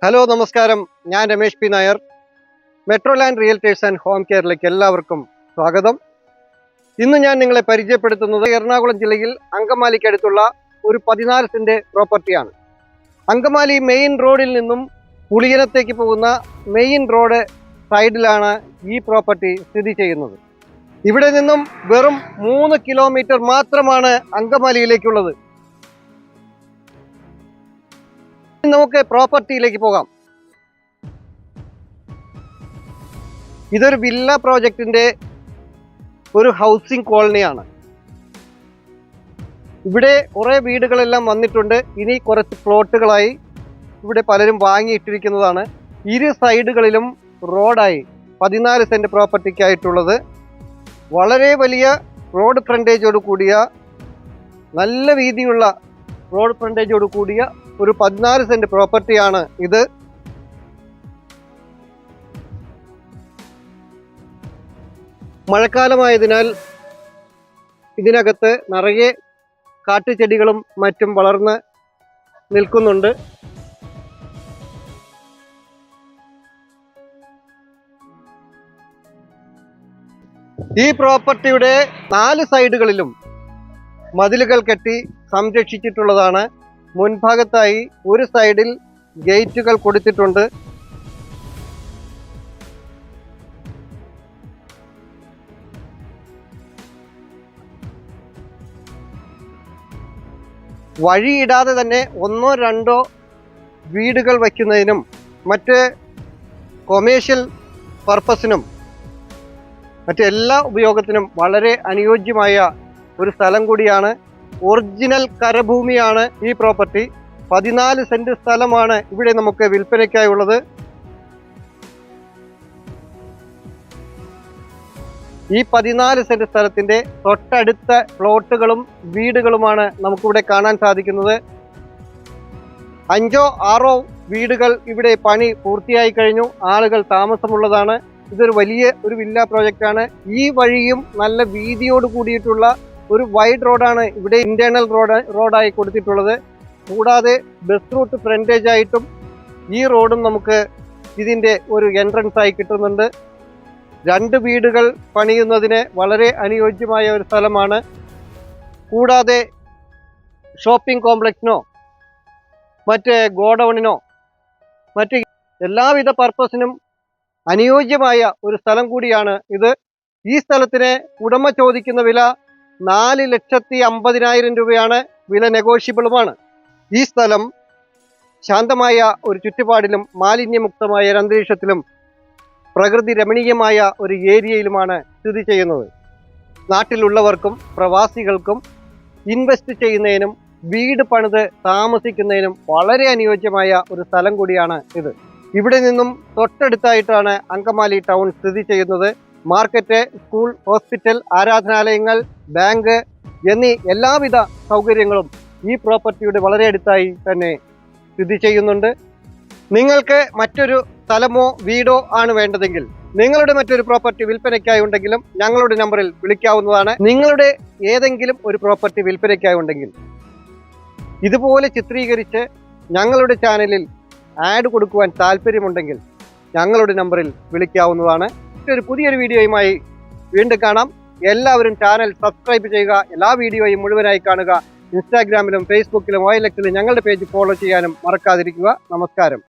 Hello നമസ്കാരം, ഞാൻ Ramesh P Nair. Metro land realtors and home കെയറിലേക്ക് എല്ലാവർക്കും സ്വാഗതം. ഇന്ന് ഞാൻ നിങ്ങളെ പരിചയപ്പെടുത്തുന്നത് എറണാകുളം ജില്ലയിൽ അങ്കമാലിക്കടുത്തുള്ള ഒരു 14 സെന്റ് പ്രോപ്പർട്ടിയാണ്. അങ്കമാലി മെയിൻ റോഡിൽ നിന്നും പുളിയനത്തേക്ക് പോകുന്ന മെയിൻ റോഡ് സൈഡിലാണ് ഈ പ്രോപ്പർട്ടി സ്ഥിതി ചെയ്യുന്നത്. ഇവിടെ നിന്നും വെറും 3 കിലോമീറ്റർ മാത്രമാണ് അങ്കമാലിയിലേക്കുള്ളത്. നമുക്ക് പ്രോപ്പർട്ടിയിലേക്ക് പോകാം. ഇതൊരു വില്ല പ്രോജക്റ്റിന്റെ ഒരു ഹൗസിംഗ് കോളനിയാണ്. ഇവിടെ കുറെ വീടുകളെല്ലാം വന്നിട്ടുണ്ട്. ഇനി കുറച്ച് പ്ലോട്ടുകളായി ഇവിടെ പലരും വാങ്ങിയിട്ടിരിക്കുന്നതാണ്. ഇരു സൈഡുകളിലും റോഡായി 14 സെന്റ് പ്രോപ്പർട്ടിക്കായിട്ടുള്ളത്. വളരെ വലിയ റോഡ് ഫ്രണ്ടേജോട് കൂടിയ, നല്ല വീതിയുള്ള റോഡ് ഫ്രണ്ടേജോട് കൂടിയ ഒരു 14 സെന്റ് പ്രോപ്പർട്ടിയാണ് ഇത്. മഴക്കാലമായതിനാൽ ഇതിനകത്ത് നിറയെ കാട്ടുചെടികളും മറ്റും വളർന്ന് നിൽക്കുന്നുണ്ട്. ഈ പ്രോപ്പർട്ടിയുടെ 4 സൈഡുകളിലും മതിലുകൾ കെട്ടി സംരക്ഷിച്ചിട്ടുള്ളതാണ്. മുൻഭാഗത്തായി ഒരു സൈഡിൽ ഗേറ്റുകൾ കൊടുത്തിട്ടുണ്ട്. വഴിയിടാതെ തന്നെ 1-2 വീടുകൾ വയ്ക്കുന്നതിനും മറ്റ് കൊമേഴ്ഷ്യൽ പർപ്പസിനും മറ്റെല്ലാ ഉപയോഗത്തിനും വളരെ അനുയോജ്യമായ ഒരു സ്ഥലം കൂടിയാണ്. ഒറിജിനൽ കരഭൂമിയാണ് ഈ പ്രോപ്പർട്ടി. 14 സെന്റ് സ്ഥലമാണ് ഇവിടെ നമുക്ക് വിൽപ്പനയ്ക്കായുള്ളത്. ഈ 14 സെന്റ് സ്ഥലത്തിന്റെ തൊട്ടടുത്ത പ്ലോട്ടുകളും വീടുകളുമാണ് നമുക്കിവിടെ കാണാൻ സാധിക്കുന്നത്. 5-6 വീടുകൾ ഇവിടെ പണി പൂർത്തിയായി കഴിഞ്ഞു. ആളുകൾ താമസമുള്ളതാണ്. ഇതൊരു വലിയ ഒരു വില്ല പ്രോജക്റ്റാണ്. ഈ വഴിയും നല്ല വീതിയോട് കൂടിയിട്ടുള്ള ഒരു വൈഡ് റോഡാണ് ഇവിടെ ഇന്റേണൽ റോഡായി കൊടുത്തിട്ടുള്ളത്. കൂടാതെ ബസ് റൂട്ട് ഫ്രണ്ടേജ് ആയിട്ടും ഈ റോഡും നമുക്ക് ഇതിൻ്റെ ഒരു എൻട്രൻസ് ആയി കിട്ടുന്നുണ്ട്. 2 വീടുകൾ പണിയുന്നതിന് വളരെ അനുയോജ്യമായ ഒരു സ്ഥലമാണ്. കൂടാതെ ഷോപ്പിംഗ് കോംപ്ലക്സിനോ മറ്റ് ഗോഡൌണിനോ മറ്റ് എല്ലാവിധ പർപ്പസിനും അനുയോജ്യമായ ഒരു സ്ഥലം കൂടിയാണ് ഇത്. ഈ സ്ഥലത്തിന് ഉടമ ചോദിക്കുന്ന വില 4,50,000 രൂപയാണ്. വില നെഗോഷ്യബിളുമാണ്. ഈ സ്ഥലം ശാന്തമായ ഒരു ചുറ്റുപാടിലും മാലിന്യമുക്തമായ ഒരു അന്തരീക്ഷത്തിലും പ്രകൃതി രമണീയമായ ഒരു ഏരിയയിലുമാണ് സ്ഥിതി ചെയ്യുന്നത്. നാട്ടിലുള്ളവർക്കും പ്രവാസികൾക്കും ഇൻവെസ്റ്റ് ചെയ്യുന്നതിനും വീട് പണിത് താമസിക്കുന്നതിനും വളരെ അനുയോജ്യമായ ഒരു സ്ഥലം കൂടിയാണ് ഇത്. ഇവിടെ നിന്നും തൊട്ടടുത്തായിട്ടാണ് അങ്കമാലി ടൗൺ സ്ഥിതി ചെയ്യുന്നത്. മാർക്കറ്റ്, സ്കൂൾ, ഹോസ്പിറ്റൽ, ആരാധനാലയങ്ങൾ, ബാങ്ക് എന്നീ എല്ലാവിധ സൗകര്യങ്ങളും ഈ പ്രോപ്പർട്ടിയുടെ വളരെ അടുത്തായി തന്നെ സ്ഥിതി ചെയ്യുന്നുണ്ട്. നിങ്ങൾക്ക് മറ്റൊരു സ്ഥലമോ വീടോ ആണ് വേണ്ടതെങ്കിൽ, നിങ്ങളുടെ മറ്റൊരു പ്രോപ്പർട്ടി വിൽപ്പനയ്ക്കായി ഉണ്ടെങ്കിലും ഞങ്ങളുടെ നമ്പറിൽ വിളിക്കാവുന്നതാണ്. നിങ്ങളുടെ ഏതെങ്കിലും ഒരു പ്രോപ്പർട്ടി വിൽപ്പനയ്ക്കായി ഉണ്ടെങ്കിൽ ഇതുപോലെ ചിത്രീകരിച്ച് ഞങ്ങളുടെ ചാനലിൽ ആഡ് കൊടുക്കുവാൻ താല്പര്യമുണ്ടെങ്കിൽ ഞങ്ങളുടെ നമ്പറിൽ വിളിക്കാവുന്നതാണ്. ഒരു പുതിയൊരു വീഡിയോയുമായി വീണ്ടും കാണാം. എല്ലാവരും ചാനൽ സബ്സ്ക്രൈബ് ചെയ്യുക. എല്ലാ വീഡിയോയും മുഴുവനായി കാണുക. ഇൻസ്റ്റാഗ്രാമിലും ഫേസ്ബുക്കിലും OLXിലും ഞങ്ങളുടെ പേജ് ഫോളോ ചെയ്യാനും മറക്കാതിരിക്കുക. നമസ്കാരം.